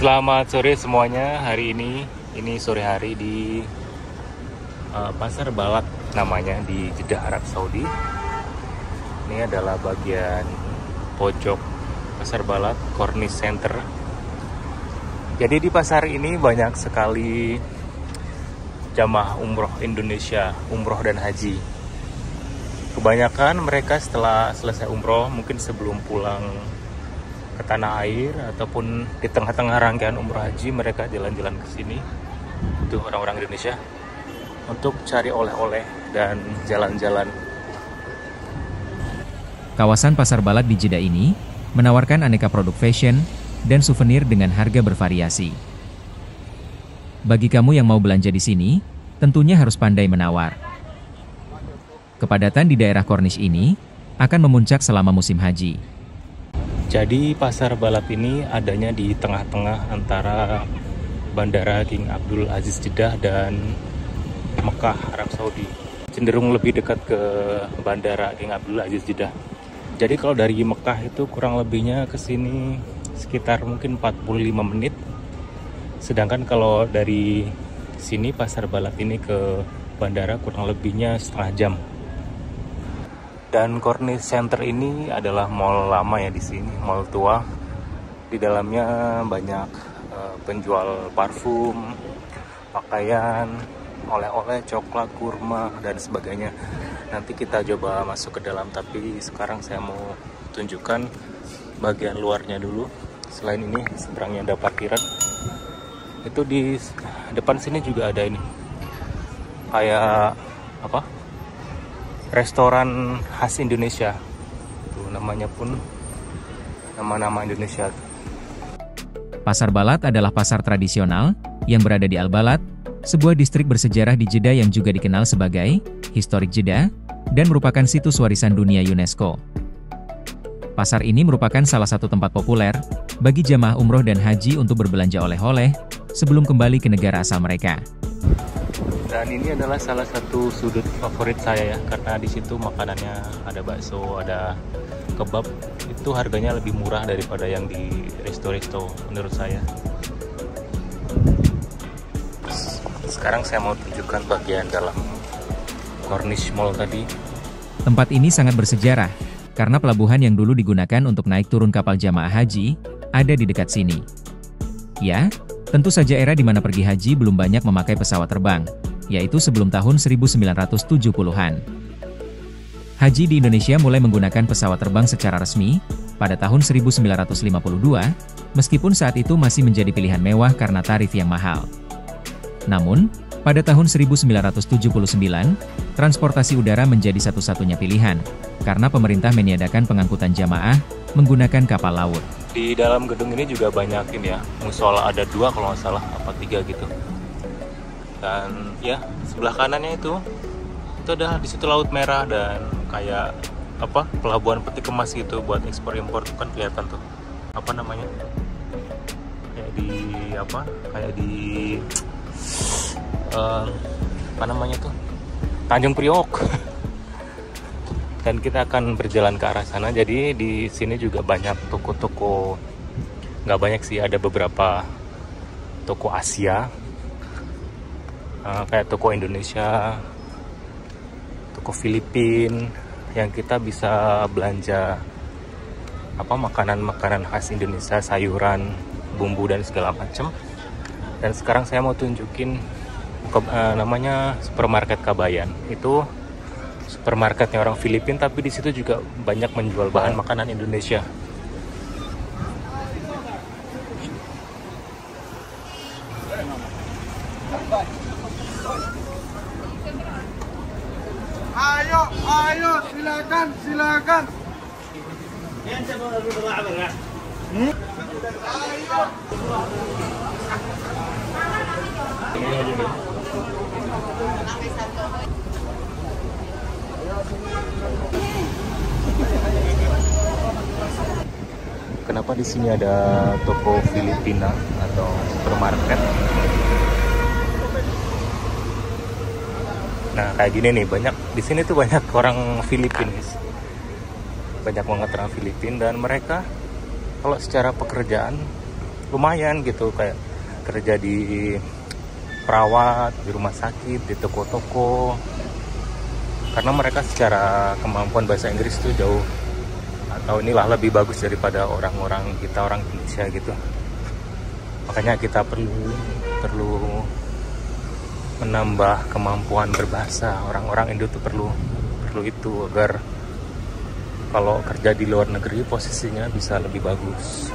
Selamat sore semuanya. Hari ini sore hari di Pasar Balat namanya, di Jeddah, Arab Saudi. Ini adalah bagian pojok Pasar Balat, Corniche Center. Jadi di pasar ini banyak sekali jamaah umroh Indonesia, umroh dan haji. Kebanyakan mereka setelah selesai umroh, mungkin sebelum pulang ke tanah air ataupun di tengah-tengah rangkaian umroh haji, mereka jalan-jalan ke sini. Itu orang-orang Indonesia untuk cari oleh-oleh dan jalan-jalan. Kawasan Pasar Balat di Jeddah ini menawarkan aneka produk fashion dan souvenir dengan harga bervariasi. Bagi kamu yang mau belanja di sini, tentunya harus pandai menawar. Kepadatan di daerah Corniche ini akan memuncak selama musim haji. Jadi Pasar Balat ini adanya di tengah-tengah antara Bandara King Abdul Aziz Jeddah dan Mekah, Arab Saudi. Cenderung lebih dekat ke Bandara King Abdul Aziz Jeddah. Jadi kalau dari Mekah itu kurang lebihnya ke sini sekitar mungkin 45 menit. Sedangkan kalau dari sini Pasar Balat ini ke bandara kurang lebihnya setengah jam. Dan Corniche Center ini adalah mall lama ya di sini, mall tua. Di dalamnya banyak penjual parfum, pakaian, oleh-oleh, coklat, kurma, dan sebagainya. Nanti kita coba masuk ke dalam, tapi sekarang saya mau tunjukkan bagian luarnya dulu. Selain ini, seberangnya ada parkiran. Itu di depan sini juga ada ini, kayak apa? Restoran khas Indonesia. Tuh, namanya pun nama-nama Indonesia. Pasar Balat adalah pasar tradisional yang berada di Al-Balat, sebuah distrik bersejarah di Jeddah yang juga dikenal sebagai Historik Jeddah dan merupakan situs warisan dunia UNESCO. Pasar ini merupakan salah satu tempat populer bagi jamaah umroh dan haji untuk berbelanja oleh-oleh sebelum kembali ke negara asal mereka. Dan ini adalah salah satu sudut favorit saya ya, karena di situ makanannya ada bakso, ada kebab. Itu harganya lebih murah daripada yang di resto-resto menurut saya. Sekarang saya mau tunjukkan bagian dalam Corniche Mall tadi. Tempat ini sangat bersejarah karena pelabuhan yang dulu digunakan untuk naik turun kapal jamaah haji ada di dekat sini. Ya, tentu saja era di mana pergi haji belum banyak memakai pesawat terbang, yaitu sebelum tahun 1970-an. Haji di Indonesia mulai menggunakan pesawat terbang secara resmi pada tahun 1952, meskipun saat itu masih menjadi pilihan mewah karena tarif yang mahal. Namun, pada tahun 1979, transportasi udara menjadi satu-satunya pilihan, karena pemerintah meniadakan pengangkutan jamaah menggunakan kapal laut. Di dalam gedung ini juga banyak ini ya, musola, ada 2 kalau nggak salah, apa 3 gitu. Dan ya, sebelah kanannya itu adalah di situ Laut Merah dan kayak apa, pelabuhan peti kemas gitu buat ekspor impor. Kan kelihatan tuh apa namanya, kayak di apa namanya tuh, Tanjung Priok. Dan kita akan berjalan ke arah sana. Jadi di sini juga banyak toko-toko, nggak banyak sih, ada beberapa toko Asia, kayak toko Indonesia, toko Filipin, yang kita bisa belanja apa, makanan-makanan khas Indonesia, sayuran, bumbu dan segala macam. Dan sekarang saya mau tunjukin namanya supermarket Kabayan. Itu supermarketnya orang Filipin, tapi di situ juga banyak menjual bahan makanan Indonesia. Ayo, silakan. Kenapa di sini ada toko Filipina atau supermarket? Nah, kayak gini nih, banyak di sini tuh banyak orang Filipin, guys. Banyak banget orang Filipin, dan mereka kalau secara pekerjaan lumayan gitu, kayak kerja di perawat, di rumah sakit, di toko-toko. Karena mereka secara kemampuan bahasa Inggris itu jauh, atau inilah lebih bagus daripada orang-orang kita, orang Indonesia gitu. Makanya kita perlu menambah kemampuan berbahasa. Orang-orang Indo tuh perlu itu agar kalau kerja di luar negeri posisinya bisa lebih bagus.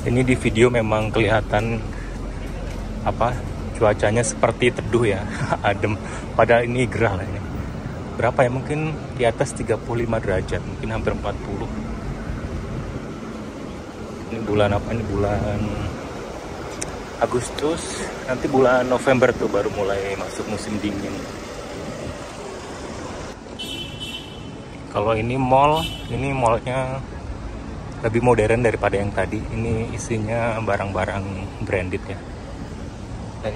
Ini di video memang kelihatan cuacanya seperti teduh ya, adem. Padahal ini gerah lah ini. Berapa ya, mungkin di atas 35 derajat, mungkin hampir 40. Ini bulan apa? Ini bulan Agustus. Nanti bulan November tuh baru mulai masuk musim dingin. Kalau ini mallnya lebih modern daripada yang tadi. Ini isinya barang-barang branded ya. Dan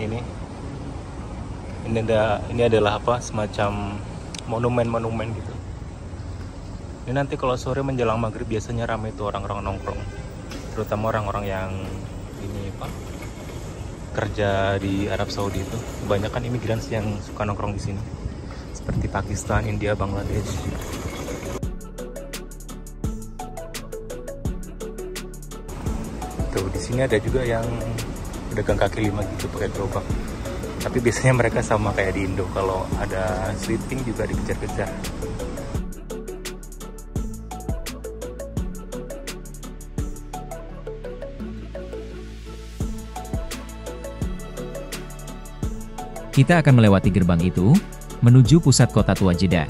ini adalah semacam monumen gitu. Ini nanti kalau sore menjelang maghrib biasanya ramai itu orang-orang nongkrong, terutama orang-orang yang kerja di Arab Saudi itu. Kebanyakan imigran yang suka nongkrong di sini, seperti Pakistan, India, Bangladesh. Tuh di sini ada juga yang pedagang kaki lima gitu pakai gerobak. Tapi biasanya mereka sama kayak di Indo, kalau ada sweeping juga dikejar-kejar. Kita akan melewati gerbang itu, menuju pusat kota tua Jeddah.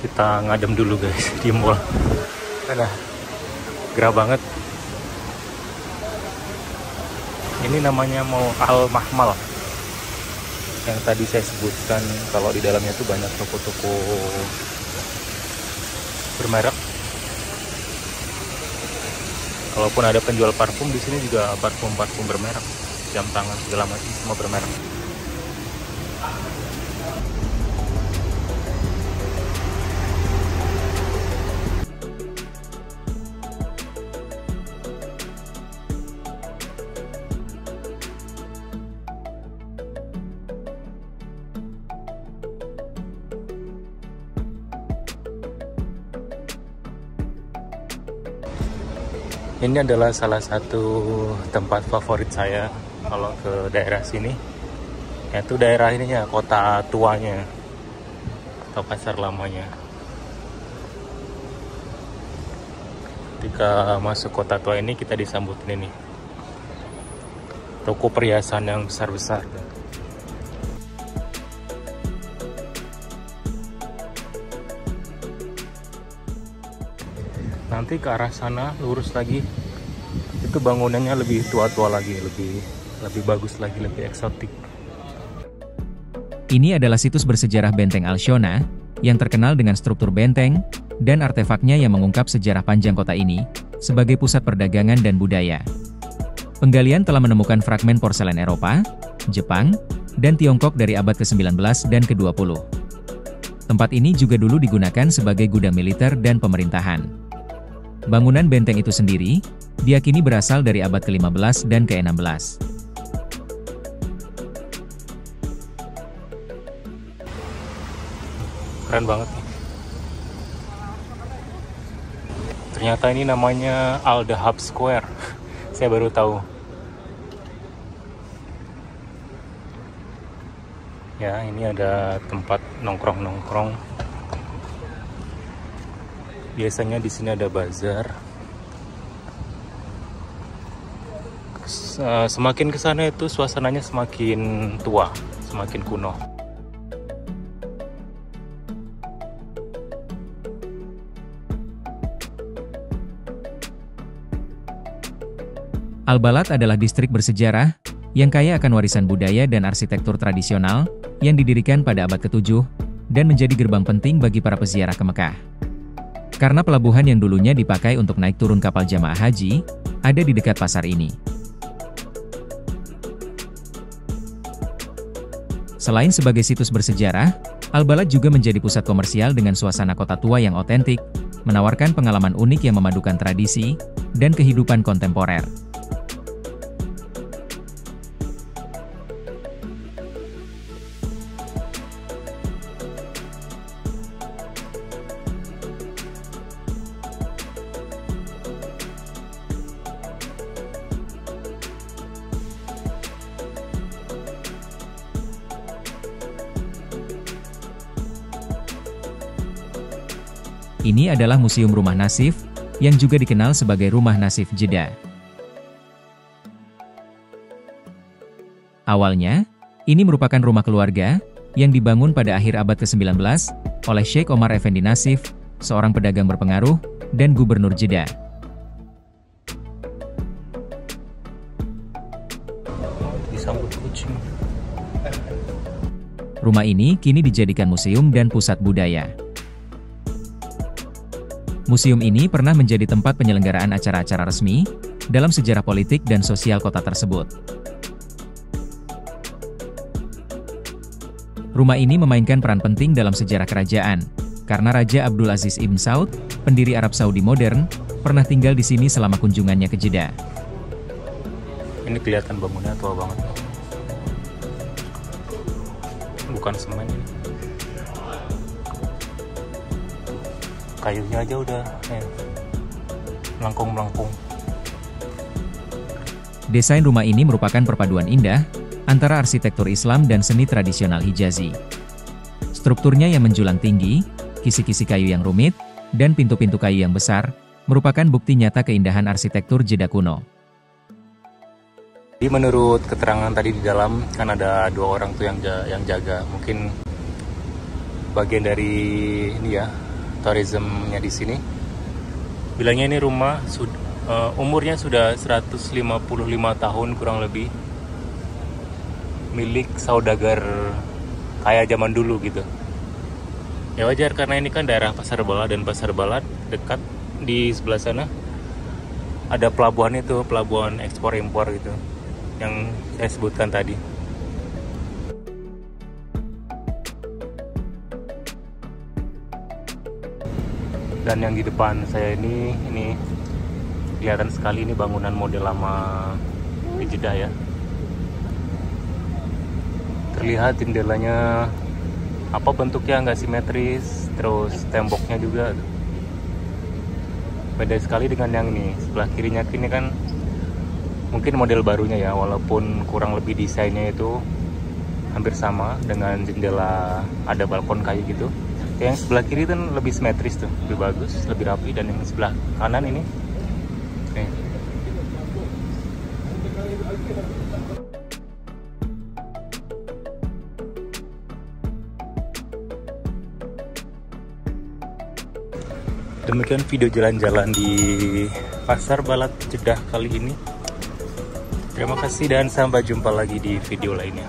Kita ngadem dulu guys di mall. Ada gerah banget. Ini namanya Mall Al Mahmal, yang tadi saya sebutkan kalau di dalamnya tuh banyak toko-toko bermerek. Kalaupun ada penjual parfum di sini juga parfum bermerek, jam tangan segala macam semua bermerek. Ini adalah salah satu tempat favorit saya kalau ke daerah sini, yaitu daerah ininya, kota tuanya atau pasar lamanya. Ketika masuk kota tua ini kita disambutin ini toko perhiasan yang besar-besar. Nanti ke arah sana lurus lagi, itu bangunannya lebih tua-tua lagi, lebih bagus lagi, lebih eksotik. Ini adalah situs bersejarah Benteng Al-Shona, yang terkenal dengan struktur benteng, dan artefaknya yang mengungkap sejarah panjang kota ini, sebagai pusat perdagangan dan budaya. Penggalian telah menemukan fragmen porselen Eropa, Jepang, dan Tiongkok dari abad ke-19 dan ke-20. Tempat ini juga dulu digunakan sebagai gudang militer dan pemerintahan. Bangunan benteng itu sendiri, diyakini berasal dari abad ke-15 dan ke-16. Keren banget nih. Ternyata ini namanya Al Dahab Square. Saya baru tahu. Ya, ini ada tempat nongkrong-nongkrong. Biasanya di sini ada bazar. Semakin ke sana itu suasananya semakin tua, semakin kuno. Al-Balad adalah distrik bersejarah, yang kaya akan warisan budaya dan arsitektur tradisional, yang didirikan pada abad ke-7, dan menjadi gerbang penting bagi para peziarah ke Mekah. Karena pelabuhan yang dulunya dipakai untuk naik turun kapal jamaah haji, ada di dekat pasar ini. Selain sebagai situs bersejarah, Al-Balad juga menjadi pusat komersial dengan suasana kota tua yang otentik, menawarkan pengalaman unik yang memadukan tradisi dan kehidupan kontemporer. Ini adalah Museum Rumah Nasif, yang juga dikenal sebagai Rumah Nasif Jeddah. Awalnya, ini merupakan rumah keluarga, yang dibangun pada akhir abad ke-19, oleh Sheikh Omar Effendi Nasif, seorang pedagang berpengaruh, dan gubernur Jeddah. Disambut kucing. Rumah ini kini dijadikan museum dan pusat budaya. Museum ini pernah menjadi tempat penyelenggaraan acara-acara resmi dalam sejarah politik dan sosial kota tersebut. Rumah ini memainkan peran penting dalam sejarah kerajaan, karena Raja Abdul Aziz Ibn Saud, pendiri Arab Saudi modern, pernah tinggal di sini selama kunjungannya ke Jeddah. Ini kelihatan bangunnya tua banget. Bukan semen ini. Kayunya aja udah melengkung-melengkung. Desain rumah ini merupakan perpaduan indah antara arsitektur Islam dan seni tradisional Hijazi. Strukturnya yang menjulang tinggi, kisi-kisi kayu yang rumit, dan pintu-pintu kayu yang besar, merupakan bukti nyata keindahan arsitektur Jeddah kuno. Jadi menurut keterangan tadi di dalam, kan ada 2 orang tuh yang jaga. Mungkin bagian dari ini ya, tourismnya di sini. Bilangnya ini rumah umurnya sudah 155 tahun kurang lebih, milik saudagar kaya zaman dulu gitu. Ya wajar karena ini kan daerah Pasar Balad, dan Pasar Balad dekat di sebelah sana ada pelabuhan itu, pelabuhan ekspor impor gitu yang saya sebutkan tadi. Dan yang di depan saya ini kelihatan sekali, ini bangunan model lama di Jeddah ya. Terlihat jendelanya bentuknya nggak simetris, terus temboknya juga beda sekali dengan yang ini sebelah kirinya. Ini kan mungkin model barunya ya, walaupun kurang lebih desainnya itu hampir sama dengan jendela ada balkon kayu gitu. Yang sebelah kiri kan lebih simetris tuh, lebih bagus, lebih rapi, dan yang sebelah kanan ini nih. Demikian video jalan-jalan di Pasar Balad Jeddah kali ini. Terima kasih dan sampai jumpa lagi di video lainnya.